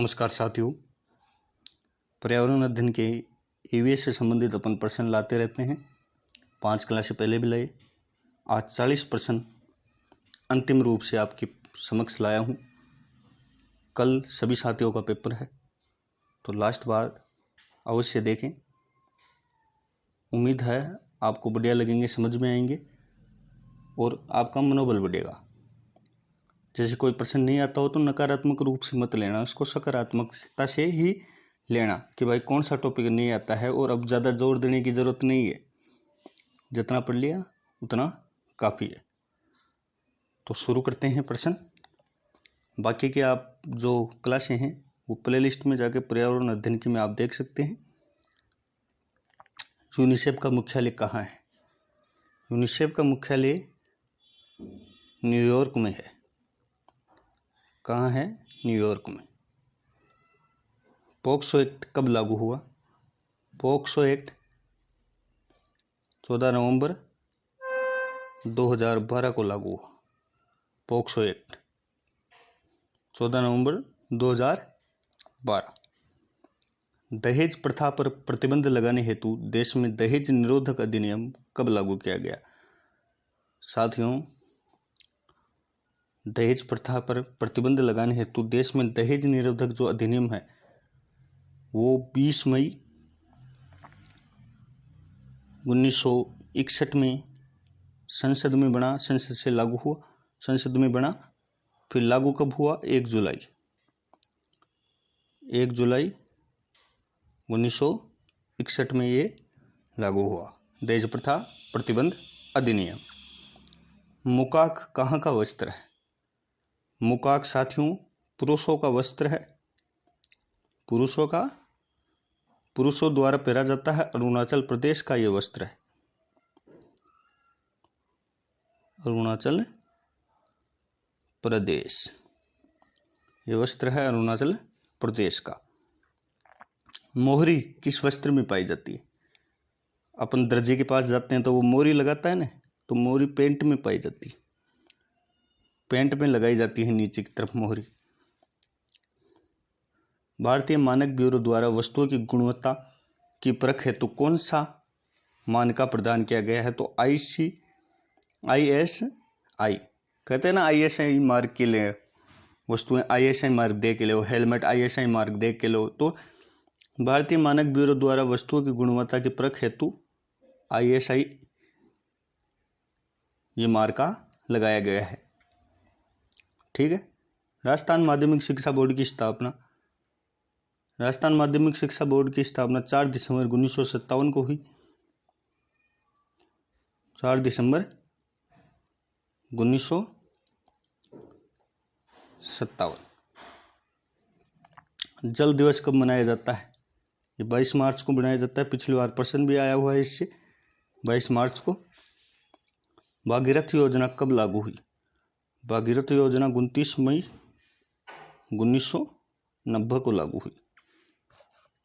नमस्कार साथियों। पर्यावरण अध्ययन के ईवीएस से संबंधित अपन प्रश्न लाते रहते हैं। 5 क्लास से पहले भी लाए। आज 40 प्रश्न अंतिम रूप से आपके समक्ष लाया हूँ। कल सभी साथियों का पेपर है, तो लास्ट बार अवश्य देखें। उम्मीद है आपको बढ़िया लगेंगे, समझ में आएंगे और आपका मनोबल बढ़ेगा। जैसे कोई प्रश्न नहीं आता हो तो नकारात्मक रूप से मत लेना, उसको सकारात्मकता से ही लेना कि भाई कौन सा टॉपिक नहीं आता है और अब ज़्यादा जोर देने की ज़रूरत नहीं है, जितना पढ़ लिया उतना काफ़ी है। तो शुरू करते हैं प्रश्न। बाकी के आप जो क्लासें हैं वो प्लेलिस्ट में जाके पर्यावरण अध्ययन की में आप देख सकते हैं। यूनिसेफ का मुख्यालय कहाँ है? यूनिसेफ का मुख्यालय न्यूयॉर्क में है। कहाँ है? न्यूयॉर्क में। पॉक्सो एक्ट कब लागू हुआ? पॉक्सो एक्ट 14 नवंबर 2012 को लागू हुआ। पॉक्सो एक्ट 14 नवंबर 2012। दहेज प्रथा पर प्रतिबंध लगाने हेतु देश में दहेज निरोधक अधिनियम कब लागू किया गया? साथियों, दहेज प्रथा पर प्रतिबंध लगाने हेतु देश में दहेज निरोधक जो अधिनियम है वो 20 मई 1961 में संसद में बना, संसद से लागू हुआ, संसद में बना। फिर लागू कब हुआ? 1 जुलाई 1961 में ये लागू हुआ, दहेज प्रथा प्रतिबंध अधिनियम। मुकाक कहाँ का वस्त्र है? मुकाक साथियों पुरुषों का वस्त्र है। पुरुषों द्वारा पहना जाता है। अरुणाचल प्रदेश का ये वस्त्र है। अरुणाचल प्रदेश, ये वस्त्र है अरुणाचल प्रदेश का। मोहरी किस वस्त्र में पाई जाती है? अपन दर्जी के पास जाते हैं तो वो मोहरी लगाता है ना, तो मोहरी पैंट में पाई जाती है। पैंट में लगाई जाती है नीचे की तरफ मोहरी। भारतीय मानक ब्यूरो द्वारा वस्तुओं की गुणवत्ता की परख हेतु कौन सा मानका प्रदान किया गया है? तो ISI कहते हैं ना, ISI मार्क के लिए वस्तुएं ISI मार्क दे के लो, हेलमेट ISI मार्क दे के लो। तो भारतीय मानक ब्यूरो द्वारा वस्तुओं की गुणवत्ता की परख हेतु ISI ये मार्का लगाया गया है। ठीक है। राजस्थान माध्यमिक शिक्षा बोर्ड की स्थापना 4 दिसंबर 1957 को हुई। 4 दिसंबर 1957। जल दिवस कब मनाया जाता है? ये 22 मार्च को मनाया जाता है। पिछली बार प्रश्न भी आया हुआ है इससे, 22 मार्च को। भागीरथ योजना कब लागू हुई? भागीरथ योजना 29 मई 1990 को लागू हुई।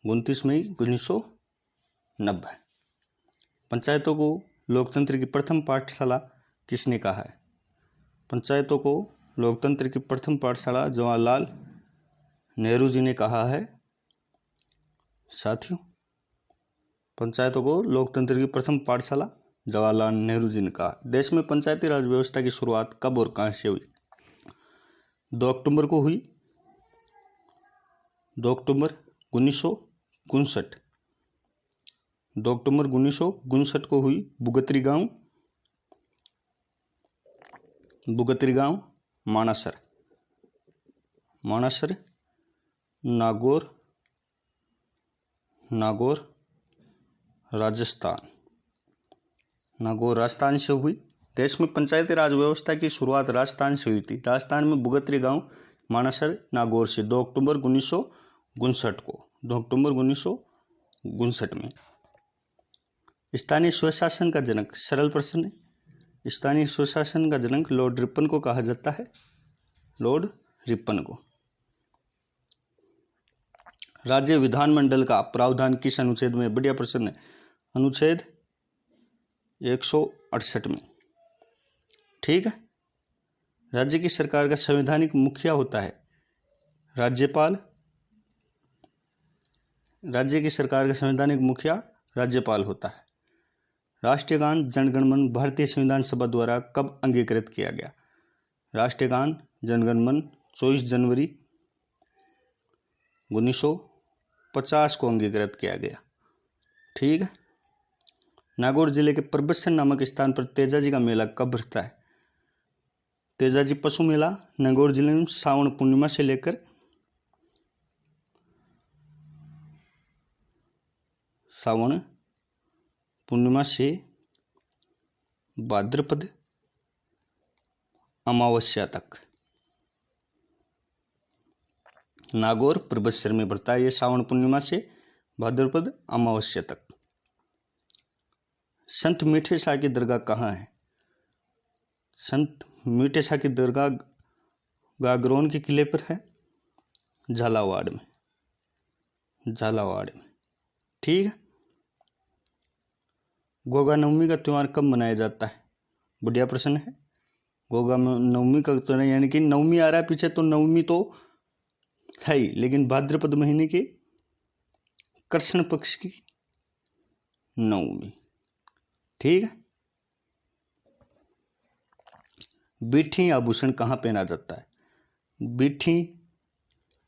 29 मई 1990। पंचायतों को लोकतंत्र की प्रथम पाठशाला किसने कहा है? पंचायतों को लोकतंत्र की प्रथम पाठशाला जवाहरलाल नेहरू जी ने कहा है। साथियों, पंचायतों को लोकतंत्र की प्रथम पाठशाला जवाहरलाल नेहरू जी ने कहा। देश में पंचायती राज व्यवस्था की शुरुआत कब और कहां से हुई? 2 अक्टूबर को हुई। 2 अक्टूबर 1959। 2 अक्टूबर 1959 को हुई। बुगतरी गांव मानासर नागौर राजस्थान से हुई। देश में पंचायती राज व्यवस्था की शुरुआत राजस्थान से हुई थी। राजस्थान में बुगतरी गांव मानासर नागौर से 2 अक्टूबर 1959 को। 2 अक्टूबर 1959 में। स्थानीय स्वशासन का जनक, सरल प्रश्न है। स्थानीय स्वशासन का जनक लॉर्ड रिपन को कहा जाता है। लॉर्ड रिपन को। राज्य विधानमंडल का प्रावधान किस अनुच्छेद में? बढ़िया प्रश्न है। अनुच्छेद 168 में। ठीक है। राज्य की सरकार का संवैधानिक मुखिया होता है राज्यपाल राज्य की सरकार का संवैधानिक मुखिया राज्यपाल होता है। राष्ट्रीय गान जन गण मन भारतीय संविधान सभा द्वारा कब अंगीकृत किया गया? राष्ट्रीय गान जन गण मन 24 जनवरी 1950 को अंगीकृत किया गया। ठीक है। नागौर जिले के परबतसर नामक स्थान पर तेजाजी का मेला कब भरता है? तेजाजी पशु मेला नागौर जिले में श्रावण पूर्णिमा से लेकर श्रावण पूर्णिमा से भाद्रपद अमावस्या तक नागौर परबतसर में भरता है। ये श्रावण पूर्णिमा से भाद्रपद अमावस्या तक। संत मीठे शाह की दरगाह कहाँ है? संत मीठे शाह की दरगाह गागरोन के किले पर है, झालावाड़ में। झालावाड़ में। ठीक है। गोगा नवमी का त्यौहार कब मनाया जाता है? बढ़िया प्रश्न है। गोगा नवमी का त्यौहार यानी कि नवमी आ रहा है पीछे, तो नवमी तो है ही, लेकिन भाद्रपद महीने के कृष्ण पक्ष की नवमी। ठीक है। बीठी आभूषण कहाँ पहना जाता है? बीठी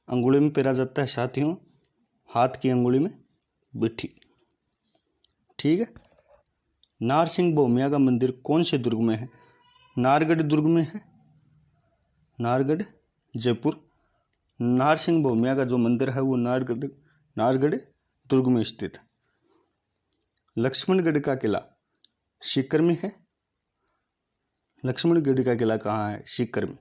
अंगुली में पहना जाता है साथियों, हाथ की अंगुली में बीठी। ठीक है। नारसिंह भौमिया का मंदिर कौन से दुर्ग में है? नारगढ़ दुर्ग में है। नारगढ़ जयपुर। नारसिंह भौमिया का जो मंदिर है वो नारगढ़ दुर्ग में स्थित है। लक्ष्मणगढ़ का किला सीकर में है। लक्ष्मणगढ़ का किला कहाँ है? सीकर में।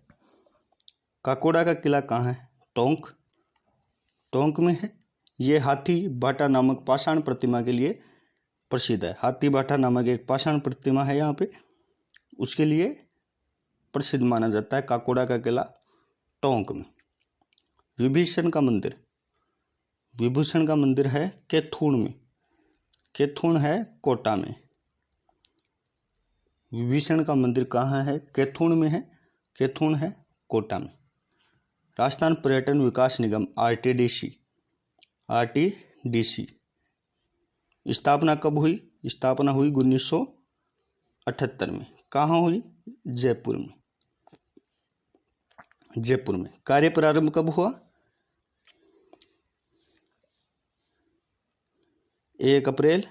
काकोड़ा का किला कहाँ है? टोंक में है। ये हाथी बाटा नामक पाषाण प्रतिमा के लिए प्रसिद्ध है। हाथी बाटा नामक एक पाषाण प्रतिमा है यहाँ पे, उसके लिए प्रसिद्ध माना जाता है काकोड़ा का किला टोंक में। विभीषण का मंदिर है कैथून में। कैथून है कोटा में। विभीषण का मंदिर कहाँ है? कैथून में है। कैथून है कोटा में। राजस्थान पर्यटन विकास निगम आरटीडीसी स्थापना कब हुई? स्थापना हुई 1978 में। कहाँ हुई? जयपुर में। कार्य प्रारंभ कब हुआ? 1 अप्रैल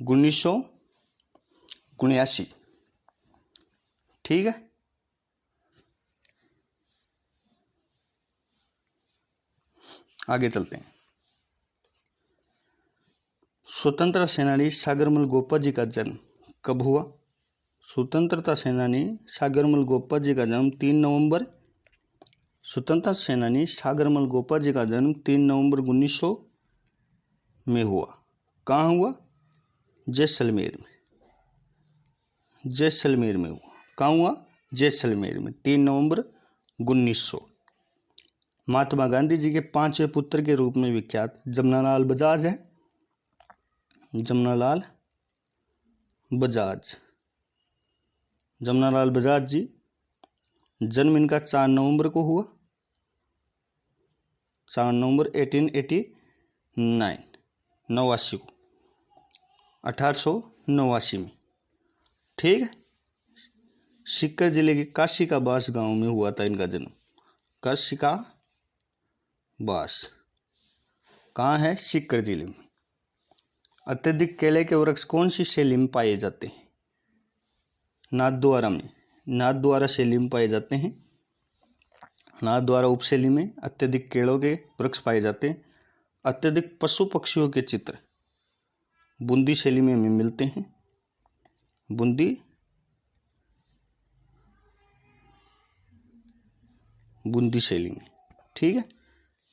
1979। ठीक है। आगे चलते हैं। स्वतंत्रता सेनानी सागरमल गोपा जी का जन्म कब हुआ? स्वतंत्रता सेनानी सागरमल गोपा जी का जन्म 3 नवंबर 1900 में हुआ। कहाँ हुआ? जैसलमेर में हुआ। कहाँ हुआ? जैसलमेर में 3 नवंबर 1900। महात्मा गांधी जी के 5वें पुत्र के रूप में विख्यात जमनालाल बजाज है। जमनालाल बजाज जी, जन्म इनका 4 नवंबर को हुआ। 4 नवंबर 1889 1889 में। ठीक है। सीकर जिले के काशी का बास गांव में हुआ था इनका जन्म। काशी का बास कहाँ है? सीकर जिले में। अत्यधिक केले के वृक्ष कौन सी शैली में पाए जाते हैं? नाथद्वारा शैली में पाए जाते हैं। नाथद्वारा उपशैली में अत्यधिक केलों के वृक्ष पाए जाते हैं। अत्यधिक पशु पक्षियों के चित्र बूंदी शैली में हमें मिलते हैं। बूंदी शैली में। ठीक है।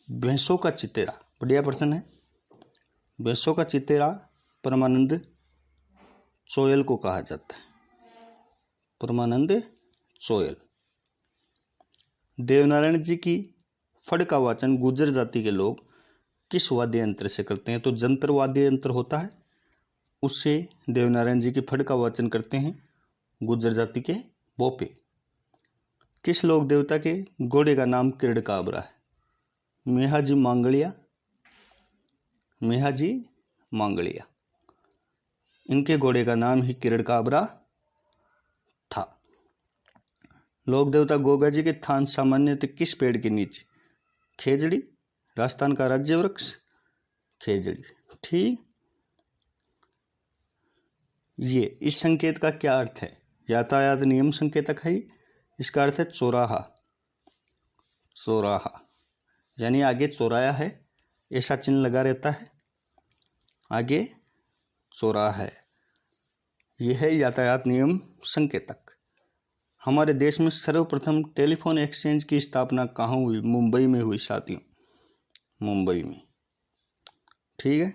भैंसों का चितेरा, बढ़िया प्रश्न है। भैंसों का चितेरा परमानंद चोयल को कहा जाता है। परमानंद चोयल। देवनारायण जी की फड़ का वाचन गुर्जर जाति के लोग किस वाद्य यंत्र से करते हैं? तो जंतर वाद्य यंत्र होता है, उससे देवनारायण जी की फड़ का वाचन करते हैं गुर्जर जाति के भोपे। किस लोक देवता के घोड़े का नाम किरड़काबरा है? मेहाजी मांगलिया, मेहाजी मांगलिया। इनके घोड़े का नाम ही किरड़काबरा था। लोक देवता गोगा जी के थान सामान्यतः किस पेड़ के नीचे? खेजड़ी, राजस्थान का राज्य वृक्ष खेजड़ी। ठीक। ये इस संकेत का क्या अर्थ है? यातायात नियम संकेतक है। इसका अर्थ है चौराहा, चौराहा यानी आगे चौराया है ऐसा चिन्ह लगा रहता है, आगे चौराहा है। यह है यातायात नियम संकेतक। हमारे देश में सर्वप्रथम टेलीफोन एक्सचेंज की स्थापना कहाँ हुई? मुंबई में हुई साथियों, मुंबई में। ठीक है।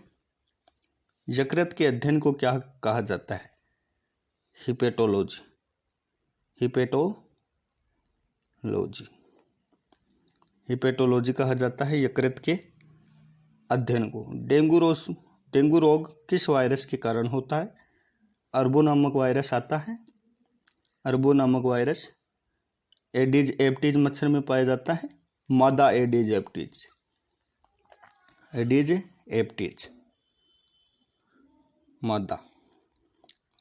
यकृत के अध्ययन को क्या कहा जाता है? हिपेटोलॉजी, हिपेटोलॉजी, हिपेटोलॉजी कहा जाता है यकृत के अध्ययन को। डेंगू रोग किस वायरस के कारण होता है? अरबो नामक वायरस आता है, अरबो नामक वायरस। एडिज एप्टिज मच्छर में पाया जाता है, मादा एडिज एप्टिज, एडिज एप्टिज मादा।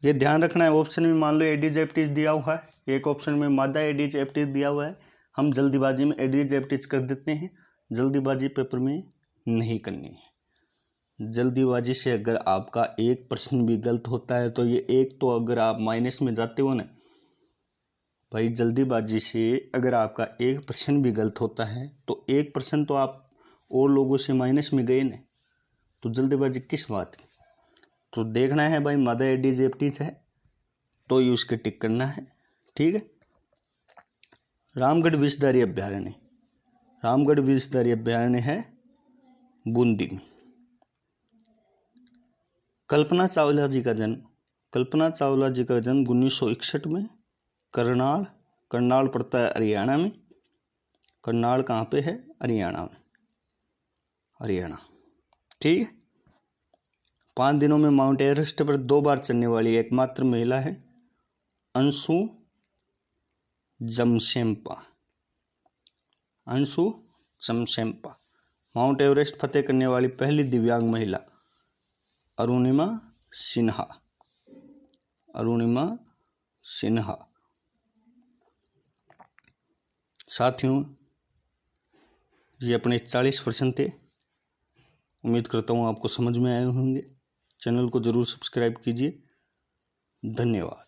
ये ध्यान रखना है, ऑप्शन में मान लो एडिज एप्टिज दिया हुआ है, एक ऑप्शन में मादा एडिज एप्टिज दिया हुआ है, हम जल्दीबाजी में एडिज एप्टिज कर देते हैं। जल्दीबाजी पेपर में नहीं करनी है। जल्दीबाजी से अगर आपका एक प्रश्न भी गलत होता है तो ये एक तो अगर आप माइनस में जाते हो ना भाई, जल्दीबाजी से अगर आपका एक प्रश्न भी गलत होता है तो 1% तो आप और लोगों से माइनस में गए ना, तो जल्दीबाजी किस बात की? तो देखना है भाई, मादा एडिज एप्टिज है तो यूज के टिक करना है। ठीक है। रामगढ़ विषधारी अभ्यारण्य, रामगढ़ विषधारी अभ्यारण्य है बूंदी में। कल्पना चावला जी का जन्म, कल्पना चावला जी का जन्म 1961 में करनाल पड़ता है हरियाणा में। करनाल कहाँ पे है? हरियाणा में, हरियाणा। ठीक है। 5 दिनों में माउंट एवरेस्ट पर 2 बार चढ़ने वाली एकमात्र महिला है अंशु जमशेंपा, अंशु जमशेंपा। माउंट एवरेस्ट फतेह करने वाली पहली दिव्यांग महिला अरुणिमा सिन्हा, अरुणिमा सिन्हा। साथियों, ये अपने 40 प्रश्न थे। उम्मीद करता हूँ आपको समझ में आए होंगे। चैनल को जरूर सब्सक्राइब कीजिए। धन्यवाद।